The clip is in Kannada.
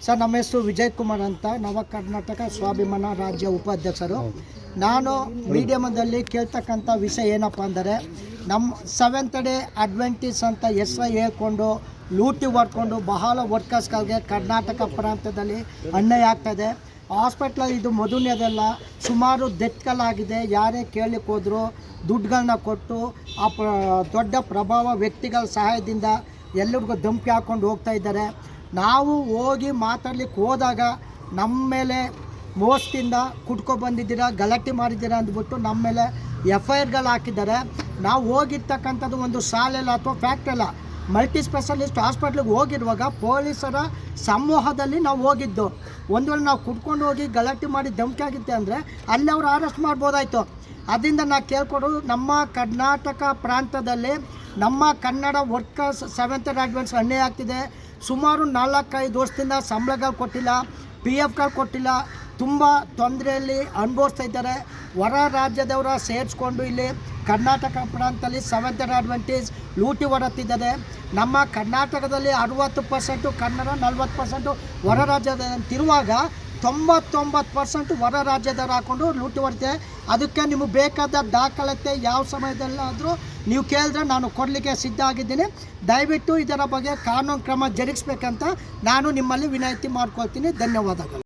ಸರ್, ನಮ್ಮ ಹೆಸರು ವಿಜಯ್ ಕುಮಾರ್ ಅಂತ, ನವ ಕರ್ನಾಟಕ ಸ್ವಾಭಿಮಾನ ರಾಜ್ಯ ಉಪಾಧ್ಯಕ್ಷರು. ನಾನು ಮೀಡಿಯಮದಲ್ಲಿ ಕೇಳ್ತಕ್ಕಂಥ ವಿಷಯ ಏನಪ್ಪ ಅಂದರೆ, ನಮ್ಮ ಸೆವೆಂತ್ ಡೇ ಅಡ್ವೆಂಟೀಸ್ ಅಂತ ಹೆಸರು ಹೇಳ್ಕೊಂಡು ಲೂಟಿ ಹೊಡ್ಕೊಂಡು ಬಹಳ ವರ್ಕರ್ಸ್ಗಳಿಗೆ ಕರ್ನಾಟಕ ಪ್ರಾಂತ್ಯದಲ್ಲಿ ಅನ್ಯಾಯ ಆಗ್ತಾಯಿದೆ. ಹಾಸ್ಪಿಟ್ಲಲ್ಲಿ ಇದು ಮೊದಲನೇದಲ್ಲ, ಸುಮಾರು ಡೆತ್ಗಳಾಗಿದೆ. ಯಾರೇ ಕೇಳಲಿಕ್ಕೆ ಹೋದರೂ ದುಡ್ಡುಗಳನ್ನ ಕೊಟ್ಟು ಆ ದೊಡ್ಡ ಪ್ರಭಾವ ವ್ಯಕ್ತಿಗಳ ಸಹಾಯದಿಂದ ಎಲ್ಲರಿಗೂ ಧಮಕಿ ಹಾಕ್ಕೊಂಡು ಹೋಗ್ತಾ ಇದ್ದಾರೆ. ನಾವು ಹೋಗಿ ಮಾತಾಡ್ಲಿಕ್ಕೆ ಹೋದಾಗ ನಮ್ಮ ಮೇಲೆ ಮೋಸದಿಂದ ಕುಟ್ಕೊಬಂದಿದ್ದೀರಾ, ಗಲಾಟೆ ಮಾಡಿದ್ದೀರಾ ಅಂದ್ಬಿಟ್ಟು ನಮ್ಮ ಮೇಲೆ FIRಗಳು ಹಾಕಿದ್ದಾರೆ. ನಾವು ಹೋಗಿರ್ತಕ್ಕಂಥದ್ದು ಒಂದು ಶಾಲೆಲ್ಲ ಅಥವಾ ಫ್ಯಾಕ್ಟ್ರಿಲ್ಲ, ಮಲ್ಟಿ ಸ್ಪೆಷಲಿಸ್ಟ್ ಹಾಸ್ಪಿಟ್ಲಿಗೆ ಹೋಗಿರುವಾಗ ಪೊಲೀಸರ ಸಮೂಹದಲ್ಲಿ ನಾವು ಹೋಗಿದ್ದು. ಒಂದು ವೇಳೆ ನಾವು ಕುಟ್ಕೊಂಡು ಹೋಗಿ ಗಲಾಟೆ ಮಾಡಿ ಧಮಕಿ ಆಗಿತ್ತೆ ಅಂದರೆ ಅಲ್ಲಿ ಅವರು ಅರೆಸ್ಟ್ ಮಾಡ್ಬೋದಾಯಿತು. ಅದರಿಂದ ನಾವು ಕೇಳ್ಕೊಡೋದು, ನಮ್ಮ ಕರ್ನಾಟಕ ಪ್ರಾಂತದಲ್ಲಿ ನಮ್ಮ ಕನ್ನಡ ವರ್ಕರ್ಸ್ ಸೆವೆಂತ್ ಅಡ್ವಾನ್ಸ್ ಅನ್ಯಾಯ ಆಗ್ತಿದೆ. ಸುಮಾರು 4-5 ವರ್ಷದಿಂದ ಸಂಬಳಗಳು ಕೊಟ್ಟಿಲ್ಲ, PFಗಳು ಕೊಟ್ಟಿಲ್ಲ, ತುಂಬ ತೊಂದರೆಯಲ್ಲಿ ಅನುಭವಿಸ್ತಾ ಇದ್ದಾರೆ. ಹೊರ ರಾಜ್ಯದವರ ಸೇರಿಸ್ಕೊಂಡು ಇಲ್ಲಿ ಕರ್ನಾಟಕ ಪ್ರಾಂತದಲ್ಲಿ ಸೆವೆಂತ್ ಅಡ್ವಾಂಟೇಜ್ ಲೂಟಿ ಹೊರತ್ತಿದ್ದಾರೆ. ನಮ್ಮ ಕರ್ನಾಟಕದಲ್ಲಿ 60% ಕನ್ನಡ, 40% ಹೊರ ರಾಜ್ಯದಂತಿರುವಾಗ 99% ಹೊರ ರಾಜ್ಯದವ್ರು ಹಾಕ್ಕೊಂಡು ಲೂಟಿ ಹೊಡಿತೆ. ಅದಕ್ಕೆ ನಿಮಗೆ ಬೇಕಾದ ದಾಖಲಾತಿ ಯಾವ ಸಮಯದಲ್ಲಾದರೂ ನೀವು ಕೇಳಿದ್ರೆ ನಾನು ಕೊಡಲಿಕ್ಕೆ ಸಿದ್ಧ ಆಗಿದ್ದೀನಿ. ದಯವಿಟ್ಟು ಇದರ ಬಗ್ಗೆ ಕಾನೂನು ಕ್ರಮ ಜರುಗಿಸ್ಬೇಕಂತ ನಾನು ನಿಮ್ಮಲ್ಲಿ ವಿನಂತಿ ಮಾಡ್ಕೊಳ್ತೀನಿ. ಧನ್ಯವಾದಗಳು.